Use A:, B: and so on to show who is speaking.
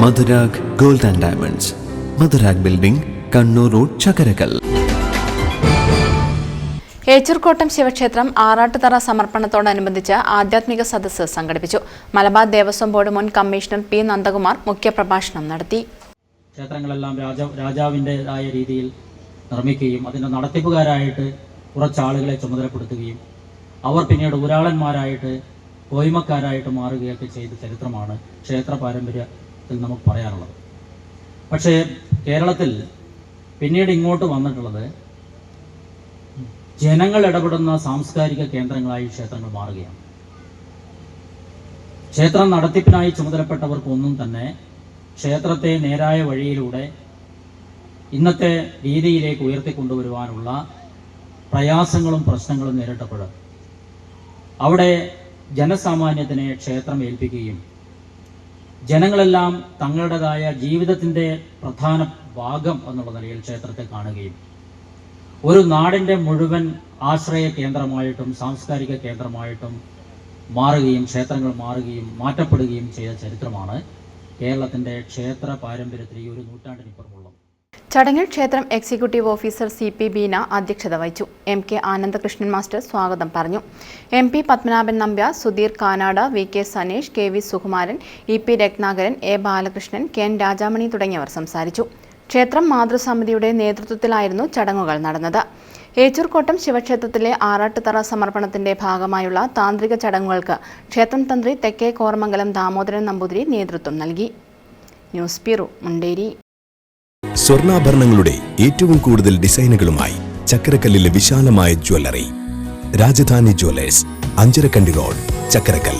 A: Madhurag gold and diamonds, Madhurag building, Kannur road, Chakkarakkal.
B: ഏച്ചൂർക്കോട്ടം ശിവക്ഷേത്രം ആറാട്ടുതറ സമർപ്പണത്തോടനുബന്ധിച്ച് ആധ്യാത്മിക സദസ്സ് സംഘടിപ്പിച്ചു. മലബാർ ദേവസ്വം ബോർഡ് മുൻ കമ്മീഷണർ പി നന്ദകുമാർ മുഖ്യപ്രഭാഷണം നടത്തി.
C: ക്ഷേത്രങ്ങളെല്ലാം രാജാവിൻ്റെതായ രീതിയിൽ നിർമ്മിക്കുകയും അതിൻ്റെ നടത്തിപ്പുകാരായിട്ട് കുറച്ചാളുകളെ ചുമതലപ്പെടുത്തുകയും അവർ പിന്നീട് ഊരാളന്മാരായിട്ട് കോയ്മക്കാരായിട്ട് മാറുകയൊക്കെ ചെയ്ത ചരിത്രമാണ് ക്ഷേത്ര പാരമ്പര്യത്തിൽ നമുക്ക് പറയാനുള്ളത്. പക്ഷേ കേരളത്തിൽ പിന്നീട് ഇങ്ങോട്ട് വന്നിട്ടുള്ളത് ജനങ്ങൾ ഇടപെടുന്ന സാംസ്കാരിക കേന്ദ്രങ്ങളായി ക്ഷേത്രങ്ങൾ മാറുകയാണ്. ക്ഷേത്രം നടത്തിപ്പിനായി ചുമതലപ്പെട്ടവർക്കൊന്നും തന്നെ ക്ഷേത്രത്തെ നേരായ വഴിയിലൂടെ ഇന്നത്തെ രീതിയിലേക്ക് ഉയർത്തിക്കൊണ്ടുവരുവാനുള്ള പ്രയാസങ്ങളും പ്രശ്നങ്ങളും നേരിട്ടപ്പോൾ അവിടെ ജനസാമാന്യത്തിനെ ക്ഷേത്രം ഏൽപ്പിക്കുകയും ജനങ്ങളെല്ലാം തങ്ങളുടേതായ ജീവിതത്തിൻ്റെ പ്രധാന ഭാഗം എന്നുള്ള നിലയിൽ ക്ഷേത്രത്തെ കാണുകയും ഒരു നാടിൻ്റെ മുഴുവൻ ആശ്രയ കേന്ദ്രമായിട്ടും സാംസ്കാരിക കേന്ദ്രമായിട്ടും മാറുകയും ക്ഷേത്രങ്ങൾ മാറുകയും മാറ്റപ്പെടുകയും ചെയ്ത ചരിത്രമാണ് കേരളത്തിൻ്റെ ക്ഷേത്ര പാരമ്പര്യത്തിൽ ഈ ഒരു നൂറ്റാണ്ടിനിപ്പുറമുള്ളത്.
B: ചടങ്ങിൽ ക്ഷേത്രം എക്സിക്യൂട്ടീവ് ഓഫീസർ CP ബീന അധ്യക്ഷത വഹിച്ചു. MK ആനന്ദകൃഷ്ണൻ മാസ്റ്റർ സ്വാഗതം പറഞ്ഞു. MP Padmanabhan Nambiar, Sudheer Kanad, VK Saneesh, KV Sukumaran, EP Ratnakaran, A Balakrishnan, KN Rajamani തുടങ്ങിയവർ സംസാരിച്ചു. ക്ഷേത്രം മാതൃസമിതിയുടെ നേതൃത്വത്തിലായിരുന്നു ചടങ്ങുകൾ നടന്നത്. ഏച്ചൂർക്കോട്ടം ശിവക്ഷേത്രത്തിലെ ആറാട്ടുതറ സമർപ്പണത്തിന്റെ ഭാഗമായുള്ള താന്ത്രിക ചടങ്ങുകൾക്ക് ക്ഷേത്രം തന്ത്രി തെക്കേ കോർമംഗലം ദാമോദരൻ നമ്പൂതിരി നേതൃത്വം നൽകി. News bureau, Munderi.
D: സ്വർണ്ണാഭരണങ്ങളുടെ ഏറ്റവും കൂടുതൽ ഡിസൈനുകളുമായി ചക്കരക്കല്ലിലെ വിശാലമായ jewellery Rajadhani jewellers, Anjarakandy road, Chakkarakkal.